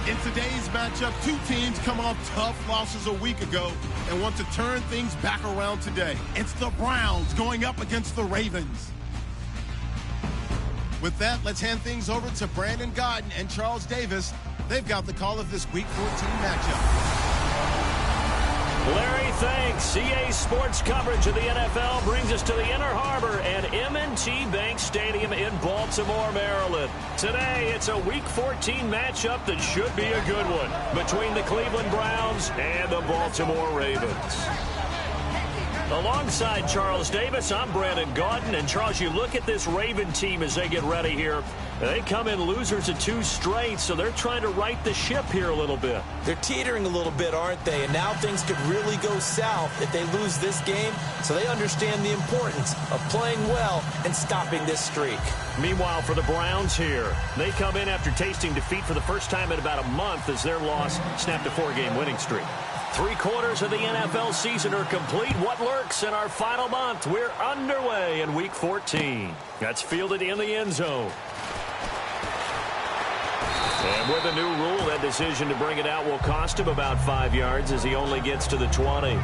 In today's matchup, two teams come off tough losses a week ago and want to turn things back around today. It's the Browns going up against the Ravens. With that, let's hand things over to Brandon Godden and Charles Davis. They've got the call of this Week 14 matchup. Larry, thanks. EA Sports coverage of the NFL brings us to the Inner Harbor and M&T Bank Stadium in Baltimore, Maryland. Today, it's a Week 14 matchup that should be a good one between the Cleveland Browns and the Baltimore Ravens. Alongside Charles Davis, I'm Brandon Gaudin. And Charles, you look at this Raven team as they get ready here. They come in losers of 2 straight, so they're trying to right the ship here a little bit. They're teetering a little bit, aren't they? And now things could really go south if they lose this game. So they understand the importance of playing well and stopping this streak. Meanwhile, for the Browns here, they come in after tasting defeat for the first time in about a month as their loss snapped a 4-game winning streak. 3/4 of the NFL season are complete. What lurks in our final month? We're underway in Week 14. That's fielded in the end zone. And with a new rule, that decision to bring it out will cost him about 5 yards as he only gets to the 20.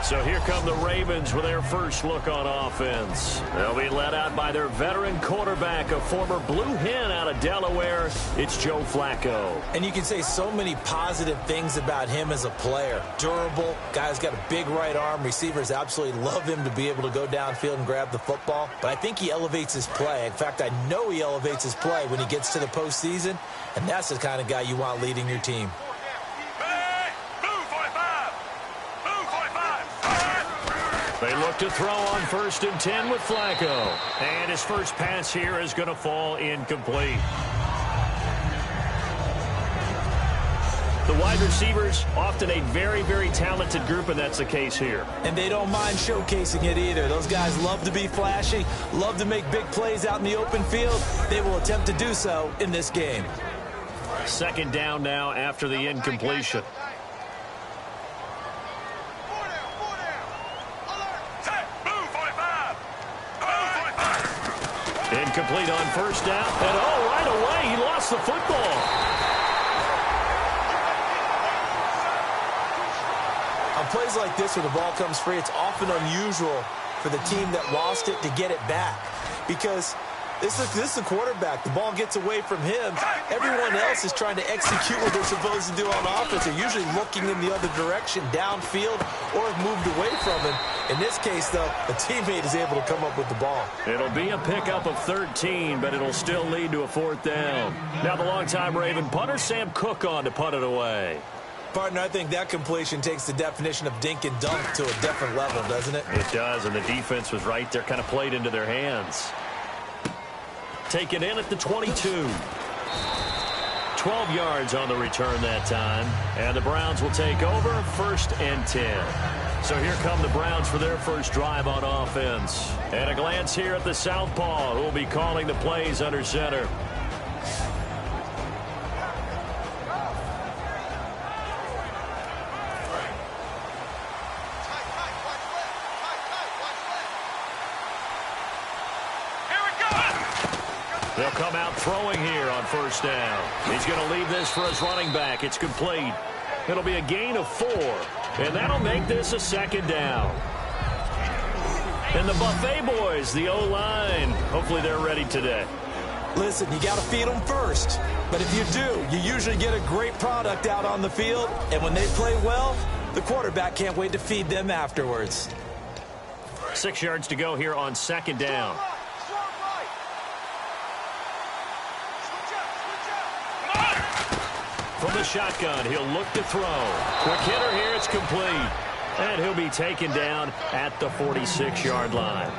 So here come the Ravens with their first look on offense. They'll be led out by their veteran quarterback, a former Blue Hen out of Delaware. It's Joe Flacco. And you can say so many positive things about him as a player. Durable, guy's got a big right arm. Receivers absolutely love him to be able to go downfield and grab the football. But I think he elevates his play. In fact, I know he elevates his play when he gets to the postseason. And that's the kind of guy you want leading your team. They look to throw on 1st and 10 with Flacco. And his first pass here is going to fall incomplete. The wide receivers, often a very, very talented group, and that's the case here. And they don't mind showcasing it either. Those guys love to be flashy, love to make big plays out in the open field. They will attempt to do so in this game. 2nd down now after the incompletion. Incomplete on 1st down. And right away, he lost the football. On plays like this where the ball comes free, it's often unusual for the team that lost it to get it back. Because this is a quarterback. The ball gets away from him. Everyone else is trying to execute what they're supposed to do on offense. They're usually looking in the other direction, downfield, or have moved away from him. In this case, though, a teammate is able to come up with the ball. It'll be a pickup of 13, but it'll still lead to a 4th down. Now the longtime Raven punter, Sam Cook, on to punt it away. Partner, I think that completion takes the definition of dink and dunk to a different level, doesn't it? It does, and the defense was right there, kind of played into their hands. Taken in at the 22. 12 yards on the return that time. And the Browns will take over 1st and 10. So here come the Browns for their first drive on offense. And a glance here at the southpaw, who will be calling the plays under center. They'll come out throwing here on 1st down. He's going to leave this for his running back. It's complete. It'll be a gain of 4. And that'll make this a 2nd down. And the Buffet boys, the O-line, hopefully they're ready today. Listen, you got to feed them first. But if you do, you usually get a great product out on the field. And when they play well, the quarterback can't wait to feed them afterwards. 6 yards to go here on 2nd down. From the shotgun, he'll look to throw. Quick hitter here, it's complete. And he'll be taken down at the 46-yard line.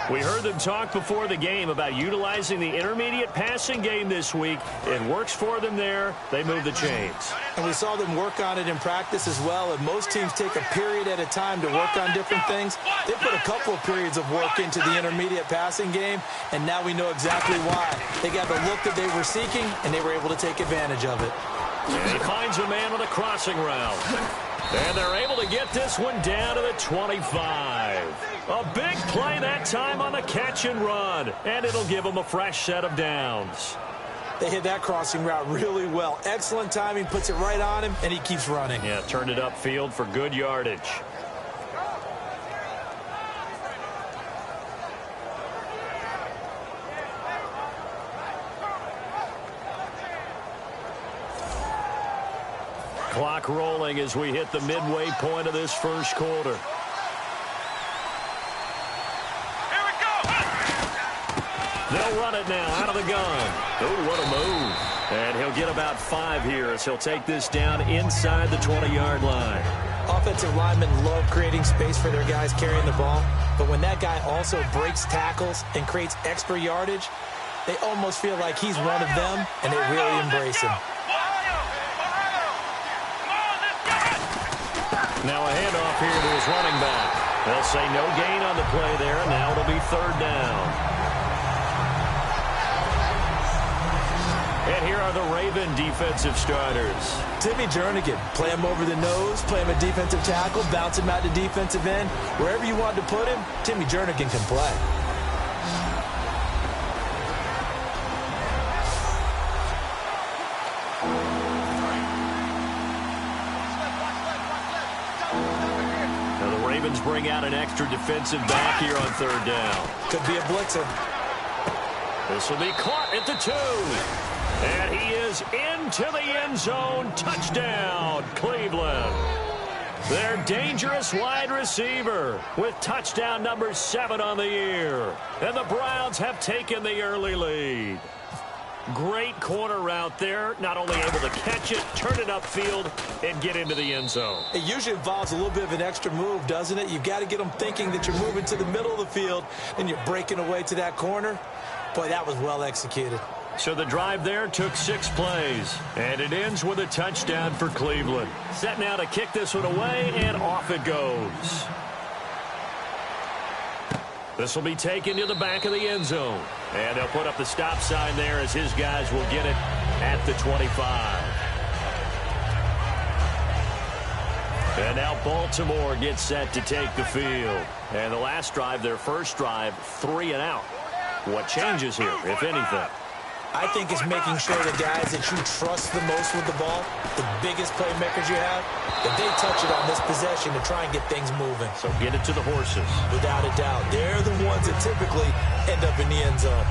We heard them talk before the game about utilizing the intermediate passing game this week. It works for them there. They move the chains. And we saw them work on it in practice as well. And most teams take a period at a time to work on different things. They put a couple of periods of work into the intermediate passing game, and now we know exactly why. They got the look that they were seeking, and they were able to take advantage of it. And he finds a man on a crossing route. And they're able to get this one down to the 25. A big play that time on the catch and run. And it'll give them a fresh set of downs. They hit that crossing route really well. Excellent timing, puts it right on him, and he keeps running. Yeah, turned it upfield for good yardage. Clock rolling as we hit the midway point of this first quarter. They'll run it now out of the gun. Oh, what a move. And he'll get about 5 here as he'll take this down inside the 20-yard line. Offensive linemen love creating space for their guys carrying the ball, but when that guy also breaks tackles and creates extra yardage, they almost feel like he's one of them, and they really embrace him. Now a handoff here to his running back. They'll say no gain on the play there, and now it'll be 3rd down. And here are the Raven defensive starters. Timmy Jernigan, play him over the nose, play him a defensive tackle, bounce him out to defensive end. Wherever you want to put him, Timmy Jernigan can play. Now the Ravens bring out an extra defensive back here on 3rd down. Could be a blitzer. This will be caught at the 2. And he is into the end zone. Touchdown, Cleveland. Their dangerous wide receiver with touchdown number 7 on the year. And the Browns have taken the early lead. Great corner route there. Not only able to catch it, turn it upfield, and get into the end zone. It usually involves a little bit of an extra move, doesn't it? You've got to get them thinking that you're moving to the middle of the field and you're breaking away to that corner. Boy, that was well executed. So the drive there took 6 plays, and it ends with a touchdown for Cleveland. Set now to kick this one away, and off it goes. This will be taken to the back of the end zone, and they'll put up the stop sign there as his guys will get it at the 25. And now Baltimore gets set to take the field. And the last drive, their first drive, 3 and out. What changes here, if anything? I think it's making sure the guys that you trust the most with the ball, the biggest playmakers you have, that they touch it on this possession to try and get things moving. So get it to the horses. Without a doubt. They're the ones that typically end up in the end zone.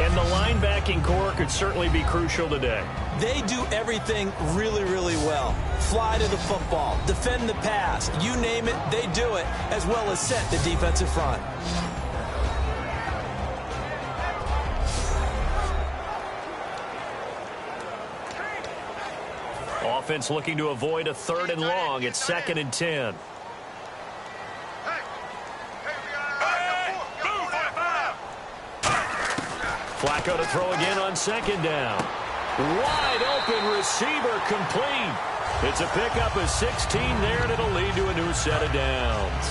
And the linebacking core could certainly be crucial today. They do everything really, really well. Fly to the football, defend the pass, you name it, they do it, as well as set the defensive front. Offense looking to avoid a 3rd and long. It's 2nd and 10. Flacco to throw again on 2nd down. Wide open receiver complete. It's a pickup of 16 there, and it'll lead to a new set of downs.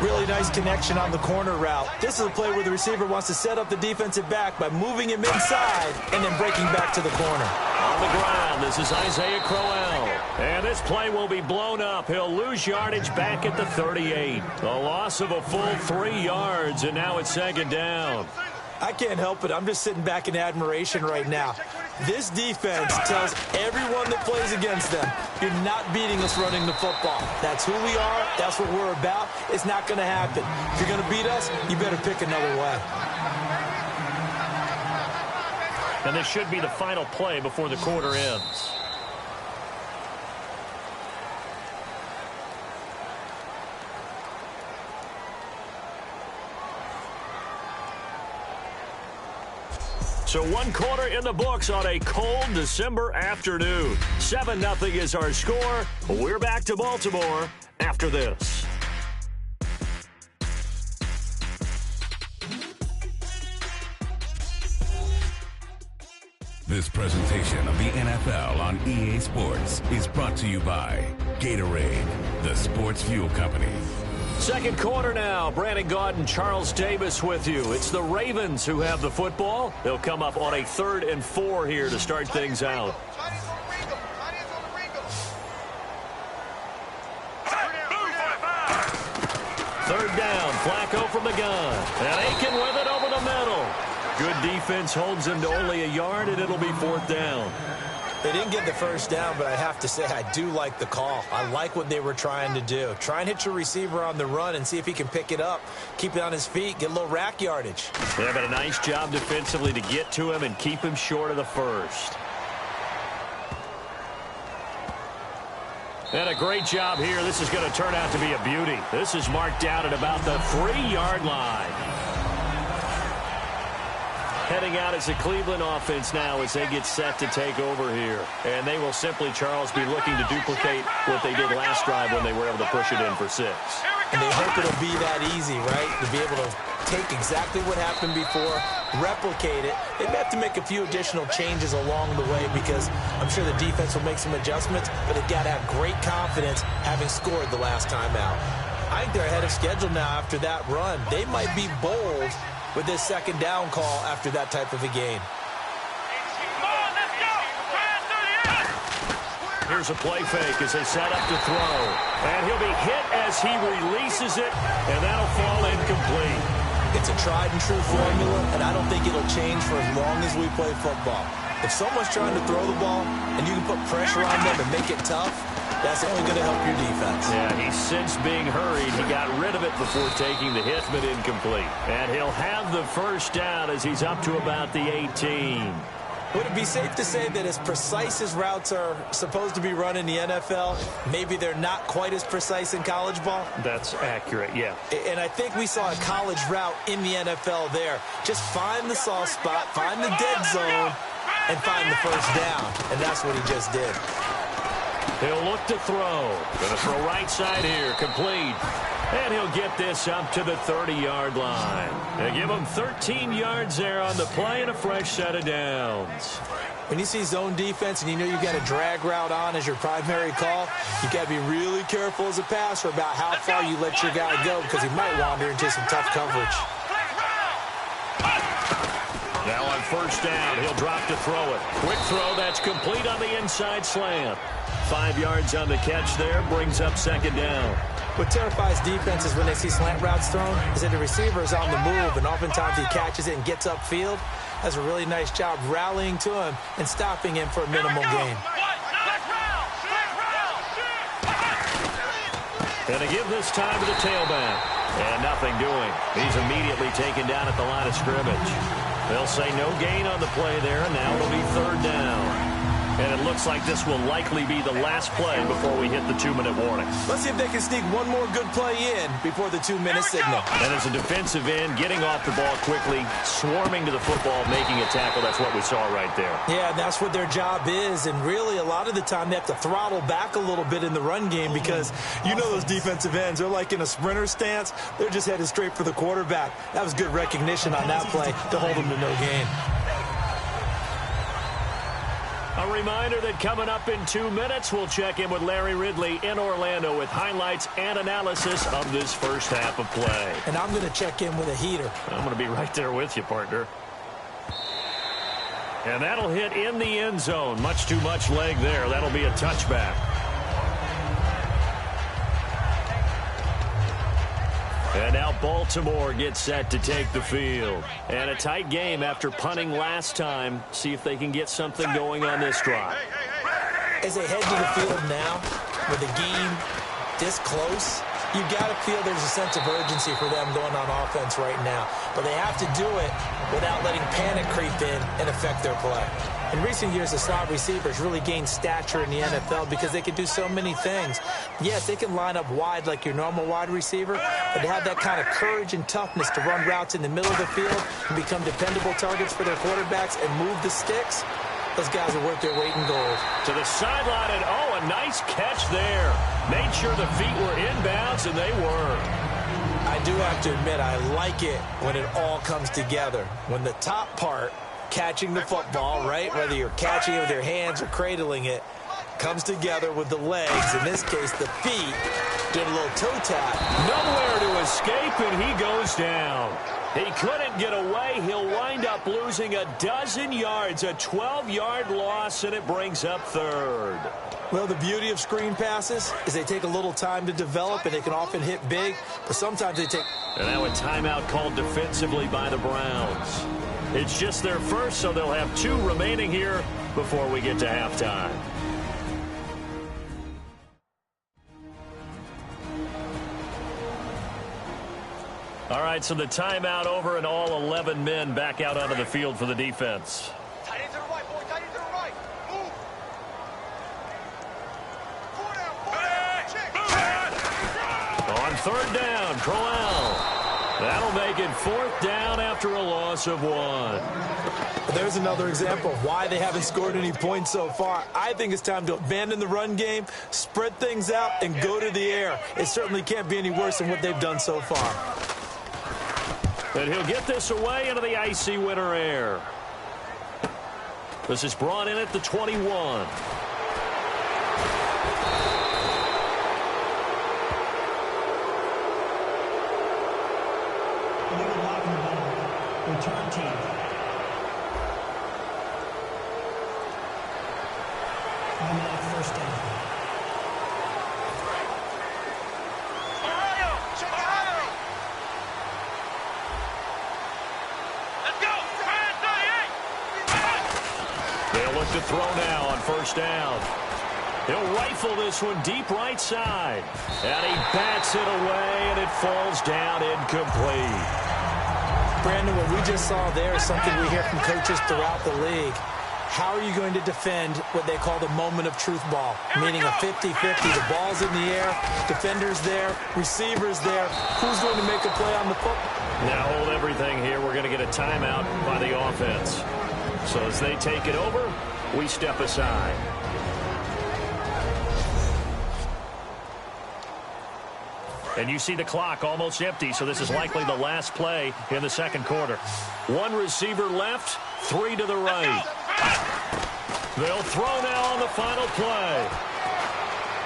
Really nice connection on the corner route. This is a play where the receiver wants to set up the defensive back by moving him inside and then breaking back to the corner. On the ground, this is Isaiah Crowell. And this play will be blown up. He'll lose yardage back at the 38. A loss of a full 3 yards, and now it's 2nd down. I can't help it. I'm just sitting back in admiration right now. This defense tells everyone that plays against them, you're not beating us running the football. That's who we are. That's what we're about. It's not going to happen. If you're going to beat us, you better pick another way. And this should be the final play before the quarter ends. So 1 quarter in the books on a cold December afternoon. 7-0 is our score. We're back to Baltimore after this. This presentation of the NFL on EA Sports is brought to you by Gatorade, the sports fuel company. 2nd quarter now. Brandon Gaudin, Charles Davis with you. It's the Ravens who have the football. They'll come up on a 3rd and 4 here to start things out. Third down, Flacco from the gun. And Aiken with it over the middle. Good defense holds him to only a yard, and it'll be 4th down. They didn't get the first down, but I have to say I do like the call. I like what they were trying to do. Try and hit your receiver on the run and see if he can pick it up, keep it on his feet, get a little rack yardage. Yeah, but a nice job defensively to get to him and keep him short of the first. And a great job here. This is going to turn out to be a beauty. This is marked out at about the 3-yard line. Heading out as a Cleveland offense now as they get set to take over here. And they will simply, Charles, be looking to duplicate what they did last drive when they were able to push it in for 6. And they hope it'll be that easy, right? To be able to take exactly what happened before, replicate it. They may have to make a few additional changes along the way because I'm sure the defense will make some adjustments, but they've got to have great confidence having scored the last time out. I think they're ahead of schedule now after that run. They might be bold with this 2nd down call after that type of a game. Here's a play fake as they set up to throw. And he'll be hit as he releases it, and that'll fall incomplete. It's a tried-and-true formula, and I don't think it'll change for as long as we play football. If someone's trying to throw the ball and you can put pressure on them and make it tough, that's only going to help your defense. Yeah, he's since being hurried. He got rid of it before taking the hit, but incomplete. And he'll have the first down as he's up to about the 18. Would it be safe to say that as precise as routes are supposed to be run in the NFL, maybe they're not quite as precise in college ball? That's accurate, yeah. And I think we saw a college route in the NFL there. Just find the soft spot, find the dead zone, and find the first down. And that's what he just did. He'll look to throw. Going to throw right side here, complete. And he'll get this up to the 30-yard line. They give him 13 yards there on the play and a fresh set of downs. When you see zone defense and you know you've got a drag route on as your primary call, you got to be really careful as a passer about how far you let your guy go because he might wander into some tough coverage. Now on first down, he'll drop to throw it. Quick throw, that's complete on the inside slant. 5 yards on the catch there, brings up 2nd down. What terrifies defenses when they see slant routes thrown is that the receiver is on the move, and oftentimes he catches it and gets upfield. Does a really nice job rallying to him and stopping him for a minimal gain. And they give this time to the tailback. And nothing doing. He's immediately taken down at the line of scrimmage. They'll say no gain on the play there, and now it'll be 3rd down. And it looks like this will likely be the last play before we hit the 2-minute warning. Let's see if they can sneak one more good play in before the 2-minute signal. And as a defensive end, getting off the ball quickly, swarming to the football, making a tackle, that's what we saw right there. Yeah, that's what their job is. And really, a lot of the time, they have to throttle back a little bit in the run game because you know those defensive ends, they're like in a sprinter stance. They're just headed straight for the quarterback. That was good recognition on that play to hold them to no gain. A reminder that coming up in 2 minutes, we'll check in with Larry Ridley in Orlando with highlights and analysis of this first half of play. And I'm going to check in with a heater. I'm going to be right there with you, partner. And that'll hit in the end zone. Much too much leg there. That'll be a touchback. And now Baltimore gets set to take the field. And a tight game after punting last time. See if they can get something going on this drive. As they head to the field now, with the game this close, you've got to feel there's a sense of urgency for them going on offense right now. But they have to do it without letting panic creep in and affect their play. In recent years, the slot receivers really gained stature in the NFL because they can do so many things. Yes, they can line up wide like your normal wide receiver, but to have that kind of courage and toughness to run routes in the middle of the field and become dependable targets for their quarterbacks and move the sticks, those guys are worth their weight in gold. To the sideline, and oh, a nice catch there. Made sure the feet were inbounds, and they were. I do have to admit, I like it when it all comes together. When the top part, catching the football, right, whether you're catching it with your hands or cradling it, comes together with the legs, in this case the feet, did a little toe tap. Nowhere to escape, and he goes down. He couldn't get away. He'll wind up losing a dozen yards, a 12-yard loss, and it brings up 3rd. Well, the beauty of screen passes is they take a little time to develop, and they can often hit big, but sometimes they take... And now a timeout called defensively by the Browns. It's just their first, so they'll have 2 remaining here before we get to halftime. All right, so the timeout over and all 11 men back out onto the field for the defense. Tight end to the right, boy. Tight end to the right. Move. 4 down. Check. On 3rd down, Crowell. That'll make it 4th down after a loss of 1. There's another example of why they haven't scored any points so far. I think it's time to abandon the run game, spread things out, and go to the air. It certainly can't be any worse than what they've done so far. And he'll get this away into the icy winter air. This is brought in at the 21. Return team. First down. They'll look to throw now on 1st down. He'll rifle this one deep right side. And he bats it away, and it falls down incomplete. Brandon, what we just saw there is something we hear from coaches throughout the league. How are you going to defend what they call the moment of truth ball, meaning a 50-50? The ball's in the air, defender's there, receiver's there. Who's going to make a play on the football? Now hold everything here. We're going to get a timeout by the offense. So as they take it over, we step aside. And you see the clock almost empty, so this is likely the last play in the 2nd quarter. 1 receiver left, 3 to the right. They'll throw now on the final play.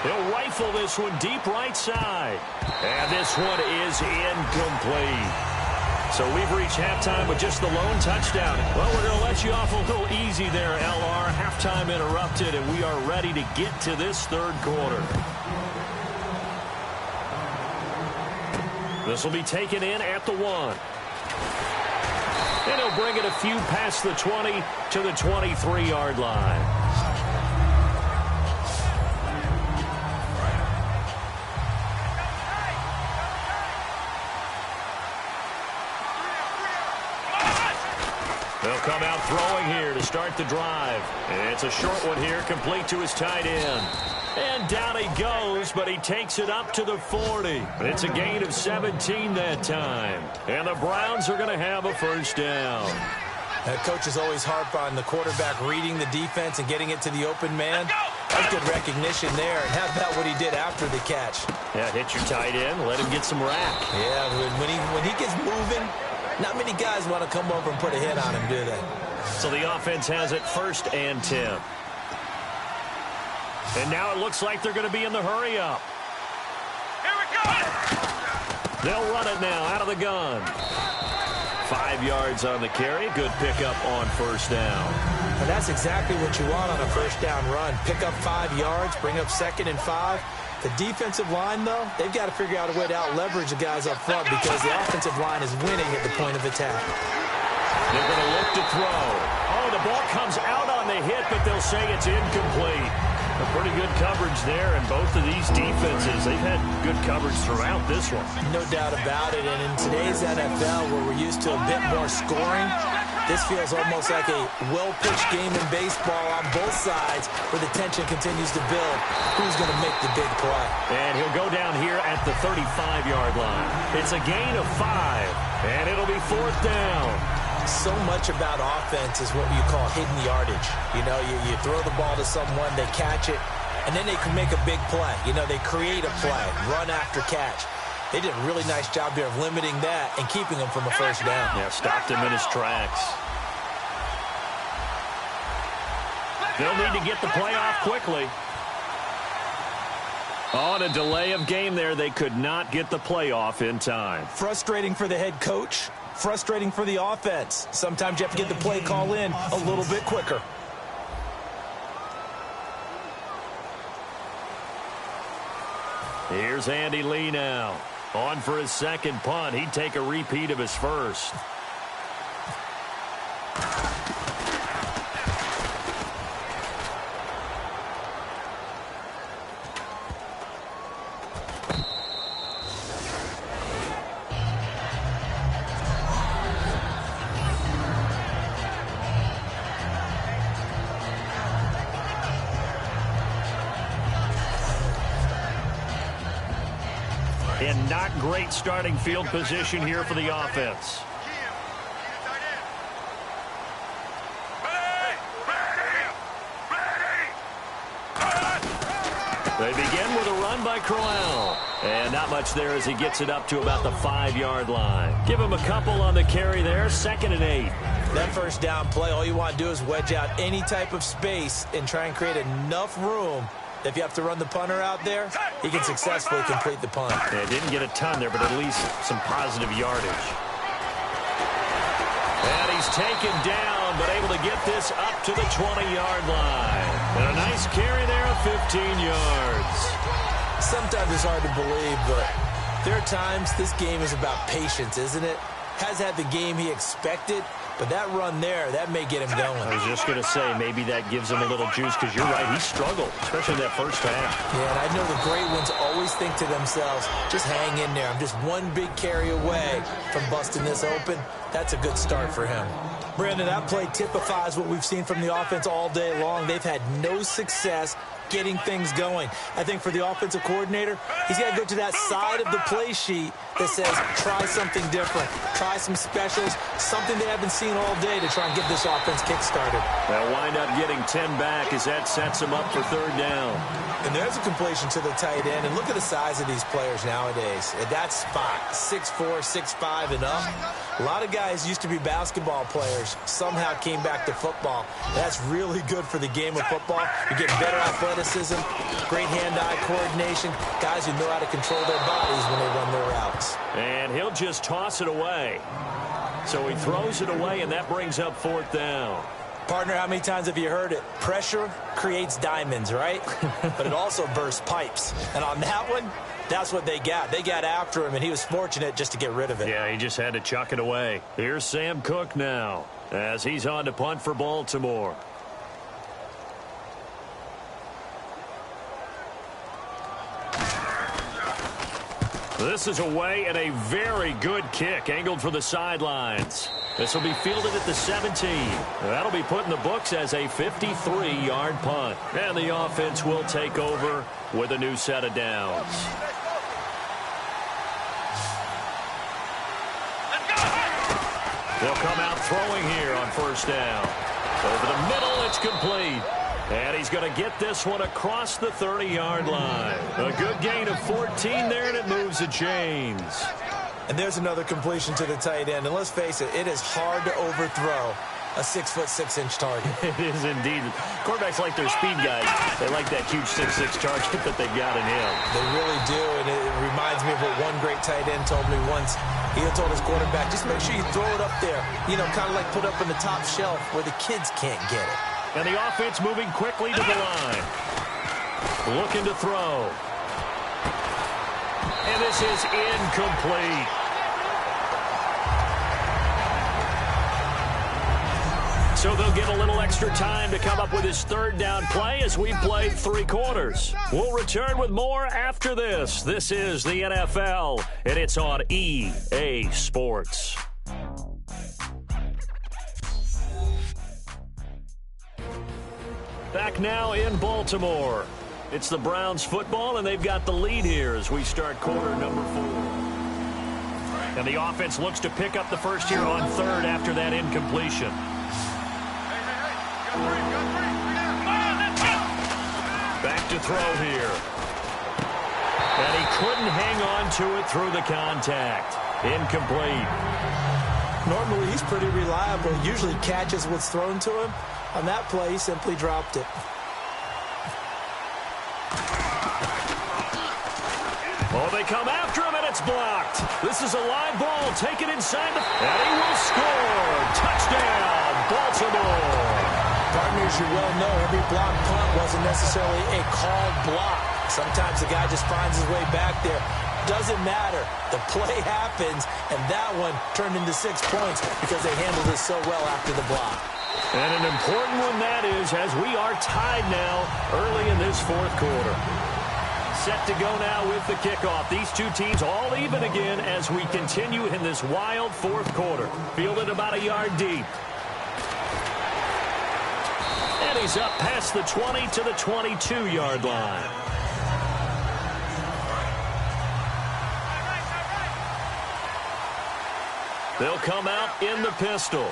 He'll rifle this one deep right side. And this one is incomplete. So we've reached halftime with just the lone touchdown. Well, we're going to let you off a little easy there, LR. Halftime interrupted, and we are ready to get to this 3rd quarter. This will be taken in at the 1. And he'll bring it a few past the 20 to the 23-yard line. They'll come out throwing here to start the drive. And it's a short one here, complete to his tight end. And down he goes, but he takes it up to the 40. It's a gain of 17 that time. And the Browns are going to have a 1st down. Coaches always harp on the quarterback reading the defense and getting it to the open man. That's good recognition there. And how about what he did after the catch? Yeah, hit your tight end, let him get some rack. Yeah, when he gets moving, not many guys want to come over and put a hit on him, do they? So the offense has it 1st and 10. And now it looks like they're going to be in the hurry up. Here we go. They'll run it now out of the gun. 5 yards on the carry. Good pickup on 1st down. And that's exactly what you want on a 1st down run. Pick up 5 yards, bring up 2nd and 5. The defensive line, though, they've got to figure out a way to out-leverage the guys up front because the offensive line is winning at the point of attack. They're going to look to throw. Oh, the ball comes out on the hit, but they'll say it's incomplete. A pretty good coverage there, and both of these defenses, they've had good coverage throughout this one. No doubt about it, and in today's NFL, where we're used to a bit more scoring, this feels almost like a well-pitched game in baseball on both sides where the tension continues to build. Who's going to make the big play? And he'll go down here at the 35-yard line. It's a gain of 5, and it'll be 4th down. So much about offense is what you call hidden yardage. You know, you throw the ball to someone, they catch it, and then they can make a big play. You know, they create a play, run after catch. They did a really nice job here of limiting that and keeping him from a 1st down. Yeah, stopped him in his tracks. They'll need to get the play off quickly. On a delay of game there, they could not get the play off in time. Frustrating for the head coach. Frustrating for the offense. Sometimes you have to get the play call in a little bit quicker. Here's Andy Lee now. On for his 2nd punt. He'd take a repeat of his 1st. in not great starting field position here for the offense. They begin with a run by Crowell. And not much there as he gets it up to about the 5-yard line. Give him a couple on the carry there, 2nd and 8. That first down play, all you want to do is wedge out any type of space and try and create enough room. If you have to run the punter out there, he can successfully complete the punt. Yeah, didn't get a ton there, but at least some positive yardage. And he's taken down, but able to get this up to the 20-yard line. And a nice carry there of 15 yards. Sometimes it's hard to believe, but there are times this game is about patience, isn't it? Has had the game he expected, but that run there, that may get him going. I was just going to say, maybe that gives him a little juice, because you're right, he struggled, especially that first half. Yeah, and I know the great ones always think to themselves, just hang in there. I'm just one big carry away from busting this open. That's a good start for him. Brandon, that play typifies what we've seen from the offense all day long. They've had no success getting things going. I think for the offensive coordinator, he's got to go to that side of the play sheet that says try something different, try some specials, something they haven't seen all day to try and get this offense kick-started. They'll wind up getting 10 back as that sets them up for 3rd down. And there's a completion to the tight end. And look at the size of these players nowadays. At that spot, 6'4", 6'5", and up. A lot of guys used to be basketball players, somehow came back to football. That's really good for the game of football. You're getting better athleticism, great hand-eye coordination, guys who know how to control their bodies when they run their routes. And he'll just toss it away. So he throws it away, and that brings up 4th down. Partner, how many times have you heard it? Pressure creates diamonds, right? But it also bursts pipes. And on that one, that's what they got. They got after him, and he was fortunate just to get rid of it. Yeah, he just had to chuck it away. Here's Sam Cook now as he's on to punt for Baltimore. This is away and a very good kick angled for the sidelines. This will be fielded at the 17. That'll be put in the books as a 53-yard punt. And the offense will take over with a new set of downs. They'll come out throwing here on 1st down. Over the middle, it's complete. And he's going to get this one across the 30-yard line. A good gain of 14 there, and it moves the chains. And there's another completion to the tight end. And let's face it, it is hard to overthrow a 6'6" target. It is indeed. Quarterbacks like their speed guys. They like that huge 6'6" target that they've got in him. They really do, and it reminds me of what one great tight end told me once. He had told his quarterback, just make sure you throw it up there, you know, kind of like put up in the top shelf where the kids can't get it. And the offense moving quickly to the line. Looking to throw. And this is incomplete. So they'll get a little extra time to come up with his 3rd down play as we play 3 quarters. We'll return with more after this. This is the NFL, and it's on EA Sports. Back now in Baltimore. It's the Browns football, and they've got the lead here as we start quarter number 4. And the offense looks to pick up the first here on 3rd after that incompletion. Back to throw here. And he couldn't hang on to it through the contact. Incomplete. Normally, he's pretty reliable. Usually catches what's thrown to him. On that play, he simply dropped it. Oh, they come after him, and it's blocked. This is a live ball taken inside the... And he will score. Touchdown, Baltimore. Partners, you well know every block punt wasn't necessarily a called block. Sometimes the guy just finds his way back there. Doesn't matter. The play happens, and that one turned into 6 points because they handled it so well after the block. And an important one that is, as we are tied now early in this 4th quarter. Set to go now with the kickoff. These two teams all even again as we continue in this wild 4th quarter. Fielded about a yard deep. And he's up past the 20 to the 22-yard line. They'll come out in the pistol.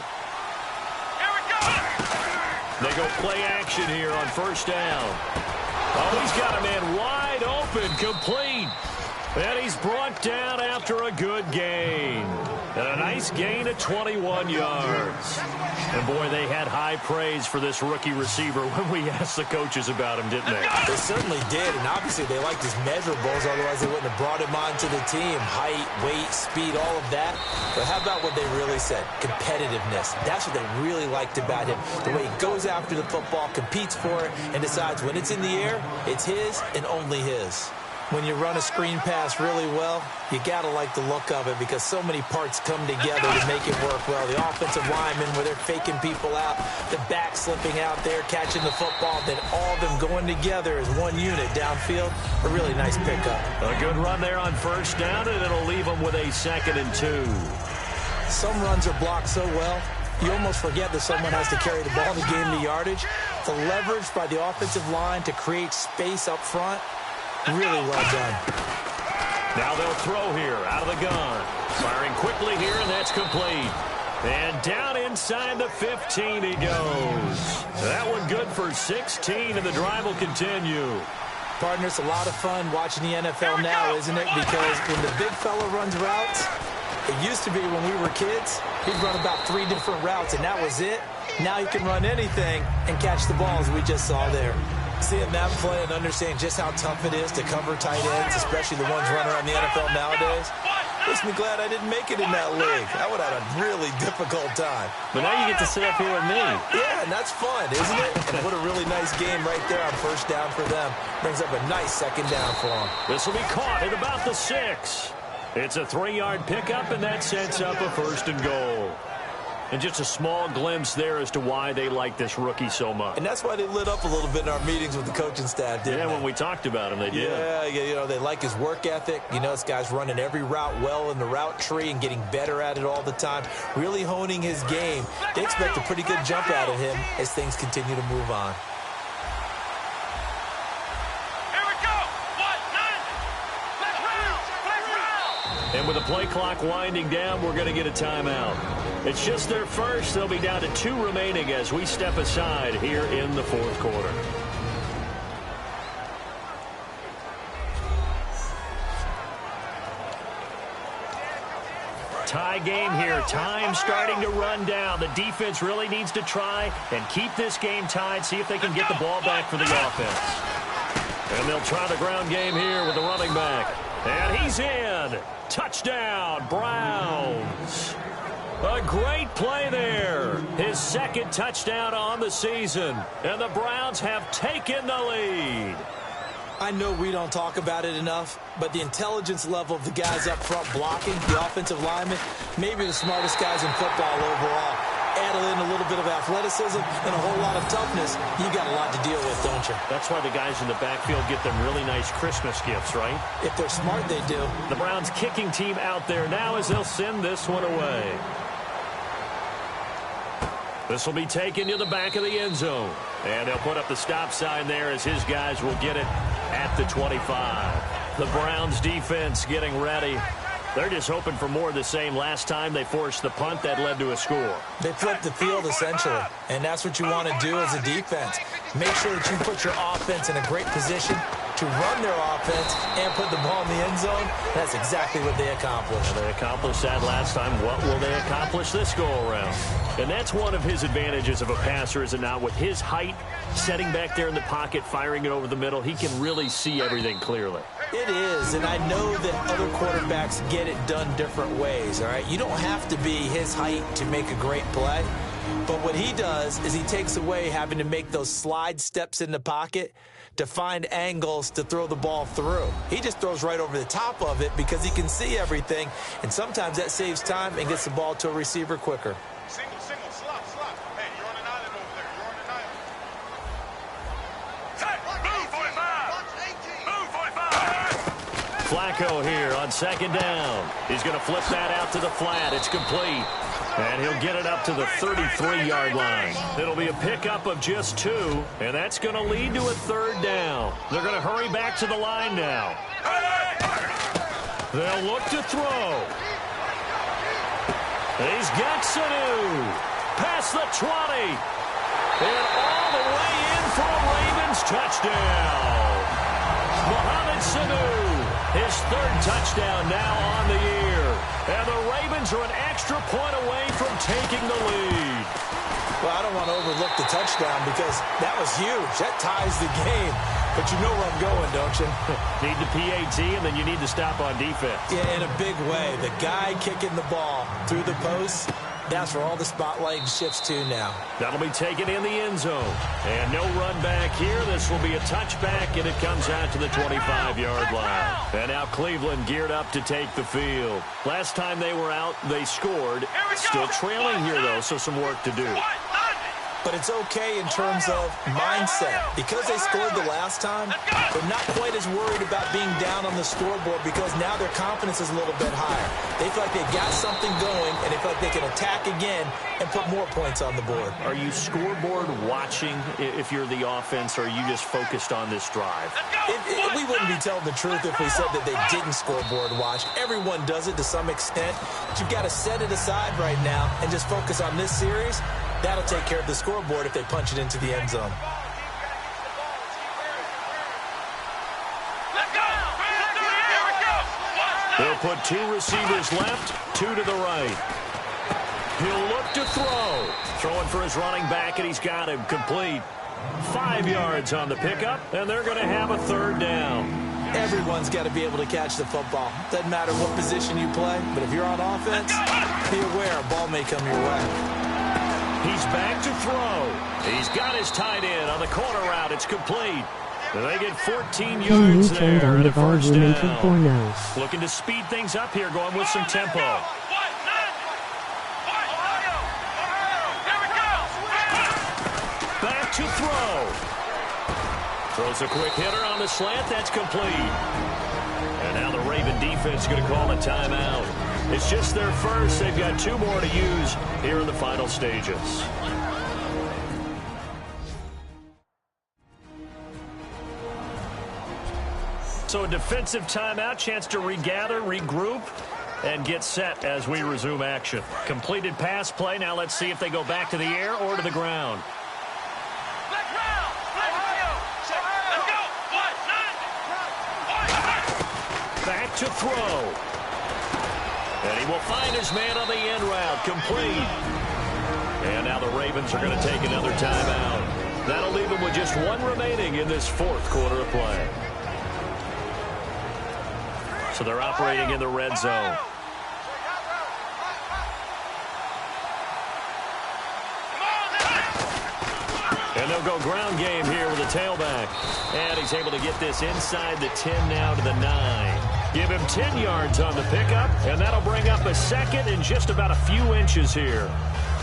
Here we go. They go play action here on first down. Oh, he's got a man wide open, complete. And he's brought down after a good gain. And a nice gain of 21 yards. And, boy, they had high praise for this rookie receiver when we asked the coaches about him, didn't they? They certainly did, and obviously they liked his measurables, otherwise they wouldn't have brought him onto the team. Height, weight, speed, all of that. But how about what they really said? Competitiveness. That's what they really liked about him. The way he goes after the football, competes for it, and decides when it's in the air, it's his and only his. When you run a screen pass really well, you got to like the look of it because so many parts come together to make it work well. The offensive linemen, where they're faking people out, the back slipping out there, catching the football, then all of them going together as one unit downfield. A really nice pickup. A good run there on first down, and it'll leave them with a 2nd and 2. Some runs are blocked so well, you almost forget that someone has to carry the ball to gain the yardage. The leverage by the offensive line to create space up front, really well done. Now they'll throw here out of the gun. Firing quickly here, and that's complete. And down inside the 15 he goes. That one good for 16, and the drive will continue. Partner, it's a lot of fun watching the NFL now, isn't it? Because when the big fella runs routes, it used to be when we were kids, he'd run about 3 different routes, and that was it. Now he can run anything and catch the ball, as we just saw there. Seeing that play and understanding just how tough it is to cover tight ends, especially the ones running around the NFL nowadays, makes me glad I didn't make it in that league. I would have had a really difficult time. But now you get to sit up here with me. Yeah, and that's fun, isn't it? And what a really nice game right there on first down for them. Brings up a nice 2nd down for them. This will be caught at about the 6. It's a 3-yard pickup, and that sets up a 1st and goal. And just a small glimpse there as to why they like this rookie so much. And that's why they lit up a little bit in our meetings with the coaching staff, didn't they? Yeah, when we talked about him, they did. Yeah, you know, they like his work ethic. You know, this guy's running every route well in the route tree and getting better at it all the time, really honing his game. They expect a pretty good jump out of him as things continue to move on. Here we go. 1-9. And with the play clock winding down, we're going to get a timeout. It's just their first. They'll be down to 2 remaining as we step aside here in the 4th quarter. Tie game here. Time starting to run down. The defense really needs to try and keep this game tied, see if they can get the ball back for the offense. And they'll try the ground game here with the running back. And he's in. Touchdown, Browns. A great play there. His 2nd touchdown on the season. And the Browns have taken the lead. I know we don't talk about it enough, but the intelligence level of the guys up front blocking, the offensive linemen, maybe the smartest guys in football overall. Add in a little bit of athleticism and a whole lot of toughness, you got a lot to deal with, don't you? That's why the guys in the backfield get them really nice Christmas gifts, right? If they're smart, they do. The Browns kicking team out there now as they'll send this one away. This will be taken to the back of the end zone. And they'll put up the stop sign there as his guys will get it at the 25. The Browns defense getting ready. They're just hoping for more of the same. Last time they forced the punt that led to a score. They flipped the field essentially, and that's what you want to do as a defense. Make sure that you put your offense in a great position to run their offense and put the ball in the end zone. That's exactly what they accomplished. They accomplished that last time. What will they accomplish this go-around? And that's one of his advantages of a passer, is it not? With his height, setting back there in the pocket, firing it over the middle, he can really see everything clearly. It is, and I know that other quarterbacks get it done different ways, all right? You don't have to be his height to make a great play, but what he does is he takes away having to make those slide steps in the pocket to find angles to throw the ball through. He just throws right over the top of it because he can see everything, and sometimes that saves time and gets the ball to a receiver quicker. Single, slop. Hey, you're on an island over there. You're on an island. Move, 45. Flacco here on 2nd down. He's going to flip that out to the flat. It's complete. And he'll get it up to the 33-yard line. It'll be a pickup of just 2, and that's going to lead to a 3rd down. They're going to hurry back to the line now. They'll look to throw. He's got Sanu. Past the 20. And all the way in for a Ravens touchdown. Mohamed Sanu. His third touchdown now on the year. And the Ravens are an extra point away from taking the lead. Well, I don't want to overlook the touchdown because that was huge. That ties the game. But you know where I'm going, don't you? Need the PAT, and then you need to stop on defense. Yeah, in a big way. The guy kicking the ball through the posts, that's where all the spotlight shifts to now. That'll be taken in the end zone. And no run back here. This will be a touchback, and it comes out to the 25-yard line. And now Cleveland geared up to take the field. Last time they were out, they scored. Still trailing here, though, so some work to do. But it's okay in terms of mindset. Because they scored the last time, they're not quite as worried about being down on the scoreboard because now their confidence is a little bit higher. They feel like they've got something going, and they feel like they can attack again and put more points on the board. Are you scoreboard watching if you're the offense, or are you just focused on this drive? We wouldn't be telling the truth if we said that they didn't scoreboard watch. Everyone does it to some extent. But you've got to set it aside right now and just focus on this series. That'll take care of the scoreboard if they punch it into the end zone. He'll put two receivers left, two to the right. He'll look to throw. Throwing for his running back, and he's got him complete. 5 yards on the pickup, and they're going to have a third down. Everyone's got to be able to catch the football. Doesn't matter what position you play, but if you're on offense, be aware a ball may come your way. He's back to throw. He's got his tight end on the corner route. It's complete. They get 14 yards there and a first down. Looking to speed things up here, going with some tempo. Back to throw. Throws a quick hitter on the slant. That's complete. And now the Raven defense is going to call a timeout. It's just their first. They've got 2 more to use here in the final stages. So a defensive timeout, chance to regather, regroup, and get set as we resume action. Completed pass play. Now let's see if they go back to the air or to the ground. Back to throw. And he will find his man on the end route. Complete. And now the Ravens are going to take another timeout. That'll leave them with just 1 remaining in this 4th quarter of play. So they're operating in the red zone. And they'll go ground game here with a tailback. And he's able to get this inside the 10 now to the 9. Give him 10 yards on the pickup, and that'll bring up a second in just about a few inches here.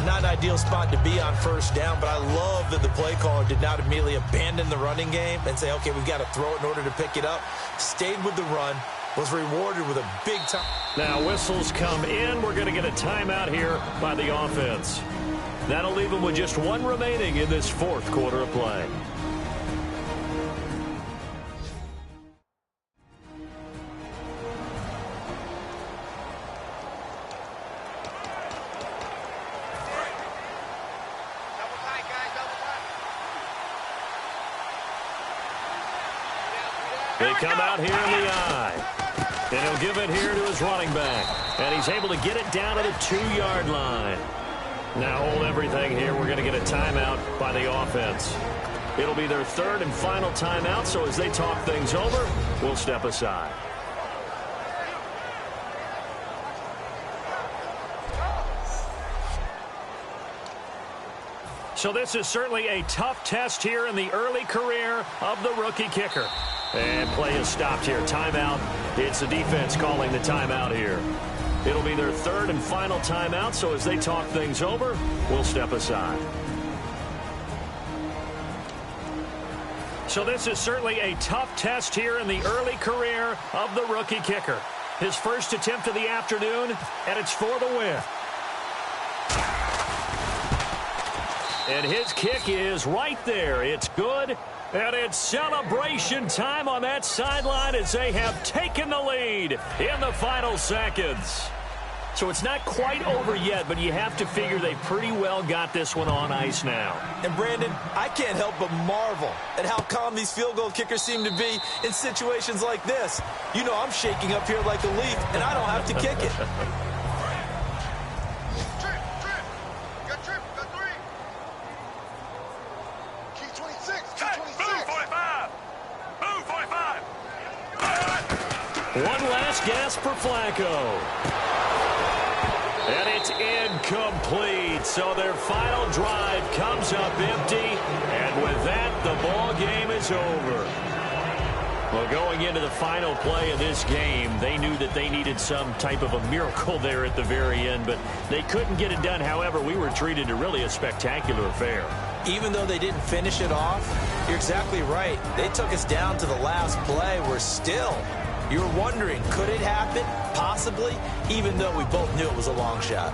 Not an ideal spot to be on first down, but I love that the play caller did not immediately abandon the running game and say, okay, we've got to throw it in order to pick it up. Stayed with the run, was rewarded with a big time. Now whistles come in. We're going to get a timeout here by the offense. That'll leave them with just 1 remaining in this 4th quarter of play. They come out here in the eye. And he'll give it here to his running back. And he's able to get it down to the 2-yard line. Now hold everything here. We're going to get a timeout by the offense. It'll be their 3rd and final timeout, so as they talk things over, we'll step aside. So this is certainly a tough test here in the early career of the rookie kicker. And play is stopped here. Timeout. It's the defense calling the timeout here. It'll be their 3rd and final timeout, so as they talk things over, we'll step aside. So this is certainly a tough test here in the early career of the rookie kicker. His first attempt of the afternoon, and it's for the win. And his kick is right there. It's good. And it's celebration time on that sideline as they have taken the lead in the final seconds. So it's not quite over yet, but you have to figure they pretty well got this one on ice now. And, Brandon, I can't help but marvel at how calm these field goal kickers seem to be in situations like this. You know I'm shaking up here like a leaf, and I don't have to kick it. Trip. Got trip. Got 3. Key 26. Key 26. Move 45. Move 45. One last gasp for Flacco. And it's incomplete. So their final drive comes up empty. And with that, the ball game is over. Well, going into the final play of this game, they knew that they needed some type of a miracle there at the very end, but they couldn't get it done. However, we were treated to really a spectacular affair. Even though they didn't finish it off, you're exactly right. They took us down to the last play. We're still... You were wondering, could it happen? Possibly, even though we both knew it was a long shot.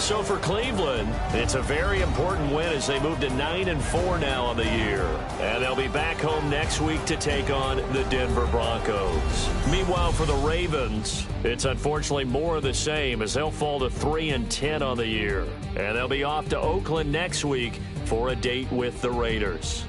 So for Cleveland, it's a very important win as they move to 9-4 now on the year. And they'll be back home next week to take on the Denver Broncos. Meanwhile, for the Ravens, it's unfortunately more of the same as they'll fall to 3-10 on the year. And they'll be off to Oakland next week for a date with the Raiders.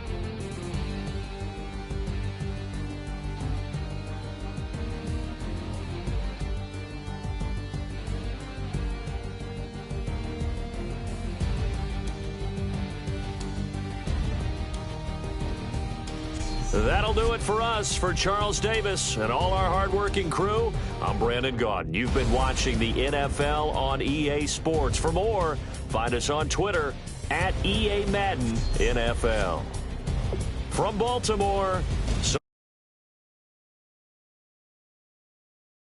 That'll do it for us. For Charles Davis and all our hardworking crew, I'm Brandon Gaudin. You've been watching the NFL on EA Sports. For more, find us on Twitter @EA Madden NFL. From Baltimore,